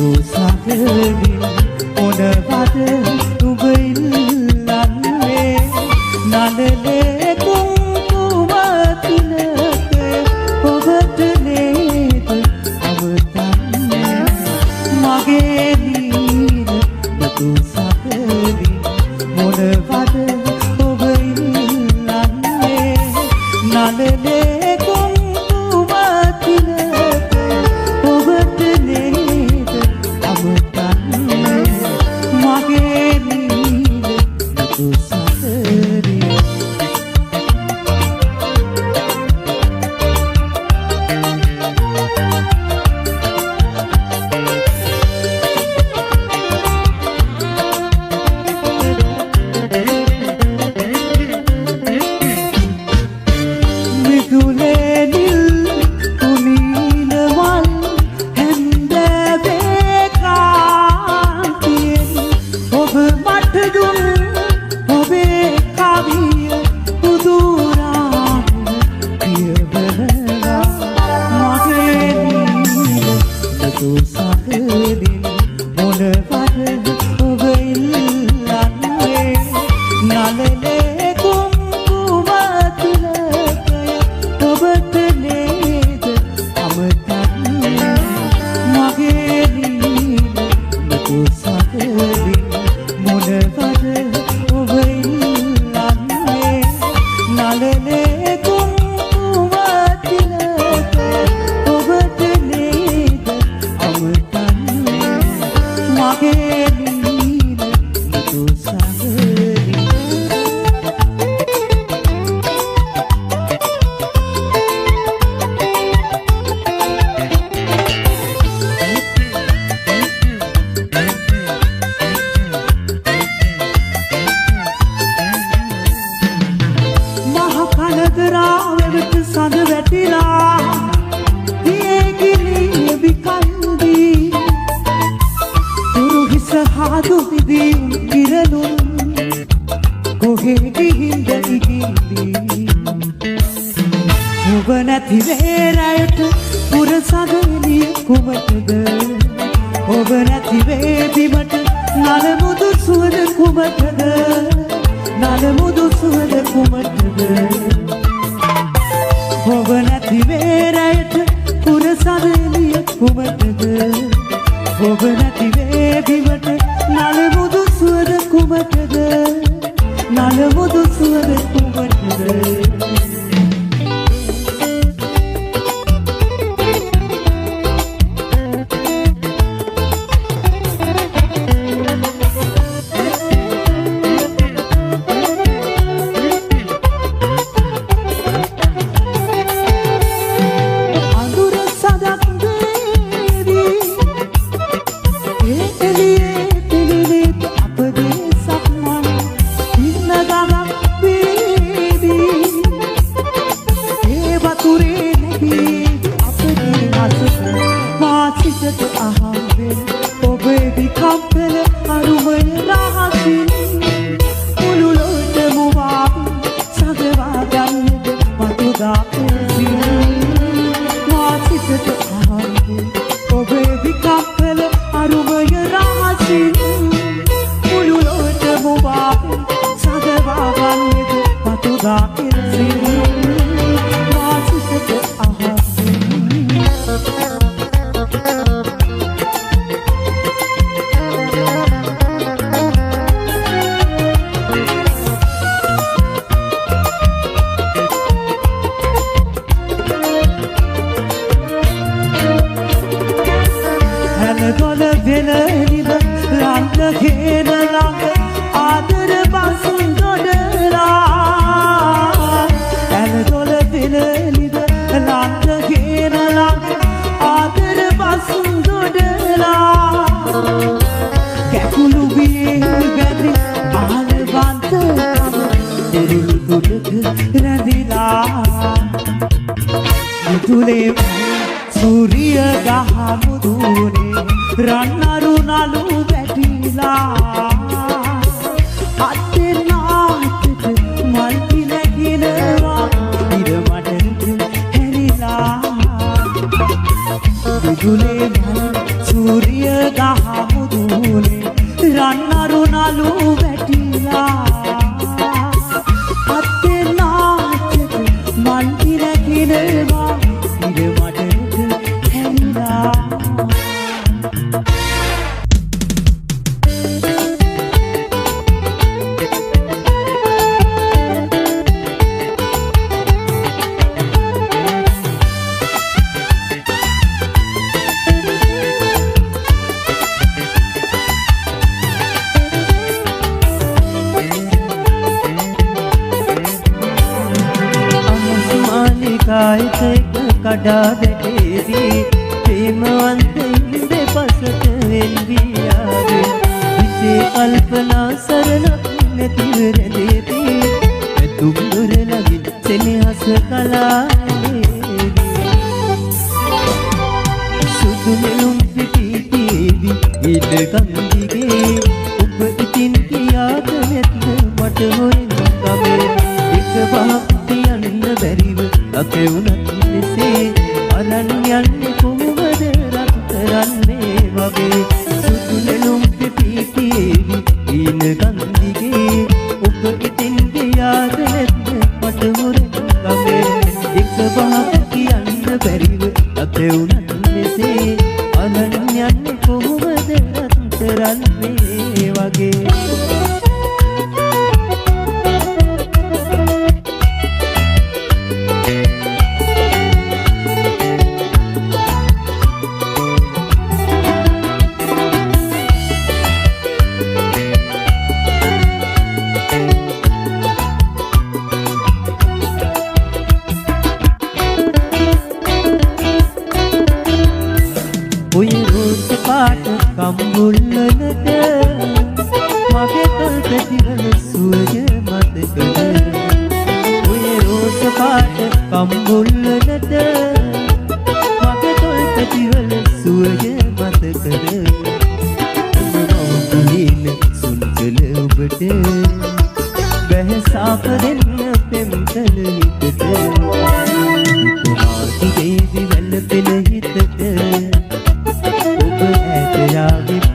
සාගරින් මොනවද නුඹ ඉල්ලන්නේ නලලේ කුංකුම තිලක ඔබට නේද අවතන්නේ මගේ නීර බතු සාගරින් මොනවද ඔබ ඉල්ලන්නේ නලලේ කුංකුම තිලක ඔබට නේද අවතන්නේ මගේ නීර බතු සාගරින් සූරිය ඉරකිනවා ඉර මඩට හැරිලා කායික කඩා වැටේදී ප්‍රේමවන්ත ඉන්ද පසට වෙන්වී ආවේ හිතේ කල්පනා සරණක් නැතිව රැඳේදී ඇතුම් දුර ළඟින් සෙනෙහස කලාවේදී සුදු නෙළුම් පිටියේදී ඊට කන්දිගේ ඔබ ඉතින් කියාද නැත්ද මට හොරෙන් ගමේ එක පහක් තියන්න බැරිව අපේ උනත් මෙසේ අරන් යන්නේ කොහොමද රත්තරන්නේ වගේ සුදු නෙළුම් පිටියේදී ඊන කන්දිගේ ඔබ ඉතින් ගියාද නැත්ද මට හොරෙන් ගමේ එක පහක් කියන්න බැරිව අපේ උනත් මෙසේ අරන් යන්නේ කොහොමද රත්තරන්නේ වගේ ඔය රෝස පාට කම්බුල්ලනට මගේ තල් පැතිවල සුවය මතකද ඔය රෝස පාට කම්බුල්ලනට මගේ තල් පැතිවල සුවය මතකද ඔබ සුන්සල ඔබට බැහැසාප දෙන්න පෙම්කල හිතට උපමාතිගේ දිවැල් පෙන හිතට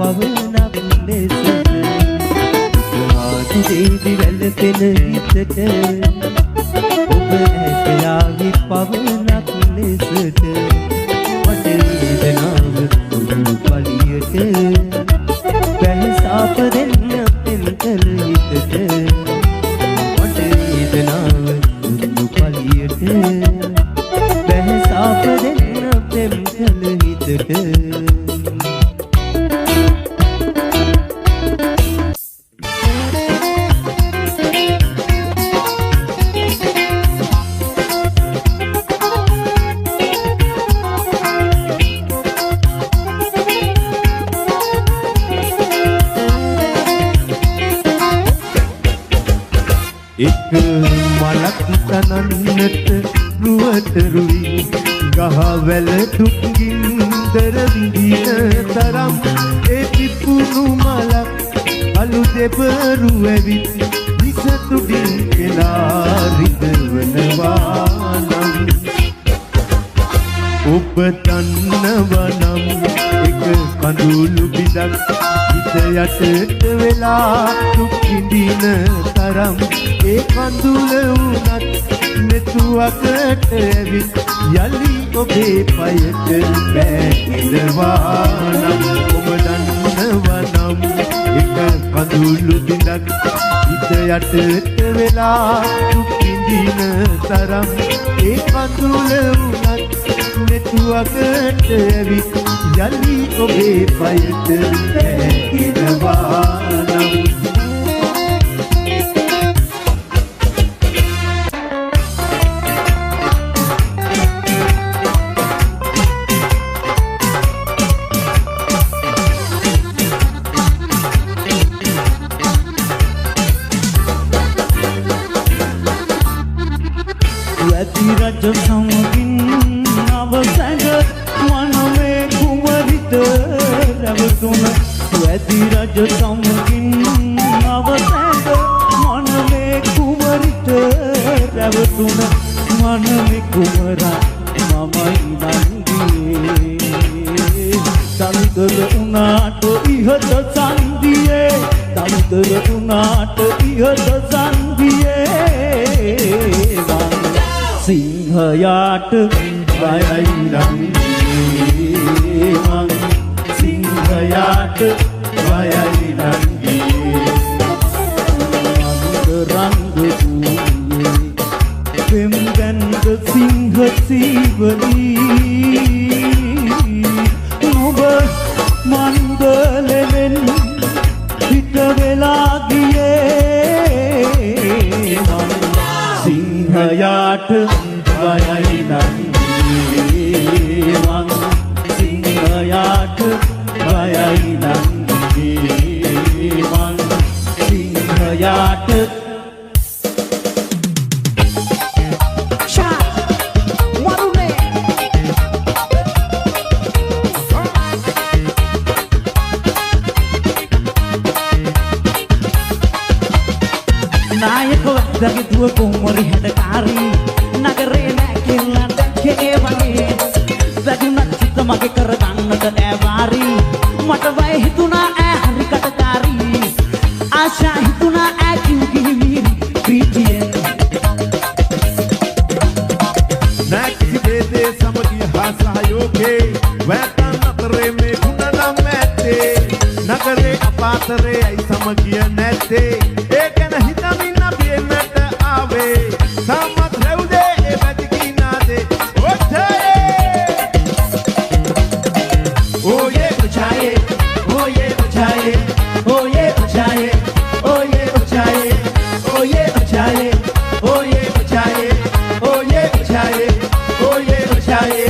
පවනක් ලෙසට ආදිදී වැළපෙන හිතට ඔබ ඇතයාගේ පවනක් ලෙසට මට වේදනාව උඩු පලියට බැහැසාප දෙන්න පෙම්කල හිතට මට වේදනාව උඩු පලියට බැහැසාප දෙන්න පෙම්කල හිතට එක මලක් තනන්නට රුවට රුයි ගහවැල දුක්ගින්දර විඳින තරම් ඒ පිපුණු මලක් අලු දෙබරු ඇවිත් විසතුඩින් එලා රිදවනවා නම් ඔබ දන්නවා නම් එක කඳුළු බිඳක් හිත යටට වෙලා දුක් විඳින තරම් ඒ කඳුල වුණත් මෙතුවකට ඇවිත් යලි ඔබේ පයට බැහැරවා නම් ඔබ දන්නවා නම් එක කඳුළු බිඳක් හිත යටට වෙලා දුක් විඳින තරම් ඒ කඳුල වුණත් මෙතුවකට ඇවිත් යලි ඔබේ පයට බැහැරවා නම් රජ සමගින් අවසඟ වනවේ කුමරිත රැවතුන වැදි රජ සමගින් අවසඟ වනවේ කුමරිත රැවතුන වනවේ කුමරා මමයි වන්දියේ දල්දර උනාට ඉහත සන්දියේ දල්දර උනාට ඉහත සන්දියේ සිංහයාට බයයි නංගී මං සිංහයාට බයයි නංගී අන්තරංග භූමියේ පෙම් ගැන්ද සිංහ සීවලී නොබ මන්දලෙන් හිට වෙලා ගියේ මං සිංහයාට බයයි නංගී මං සිංහයාට බයයි නංගී මං සිංහයාට දගේ දුව කොමරි හැඩකාරී නගරේ නැකිලා දැක්කේ වගේ වැදුනත් හිත මගේ කරගන්නට ඈවාරි මට වය හිතුණා ඈ හරි කටකාරී ආශා හිතුණා ඈ කිව්කිවි ප්‍රීතියෙන් නැක්සි දේදේ සමගිය හා සහයෝගේ වැටන් අතරේ මේ ගුණ නම් ඇත්තේ නගරේ අපාතරේ ඇයි සමගිය නැත්තේ ඒ ගැන හිතමින් අපි එන්නට ආවේ සමත් රැවුදේ ඒ වැදිකිනාදේ ඔච්චේ ඔයේ ඔච්චායේ ඔයේ ඔච්චායේ ඔයේ ඔච්චායේ ඔයේ ඔච්චායේ ඔයේ ඔච්චායේ ඔයේ ඔච්චායේ ඔයේ ඔච්චායේ ඔයේ ඔච්චායේ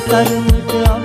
තරමට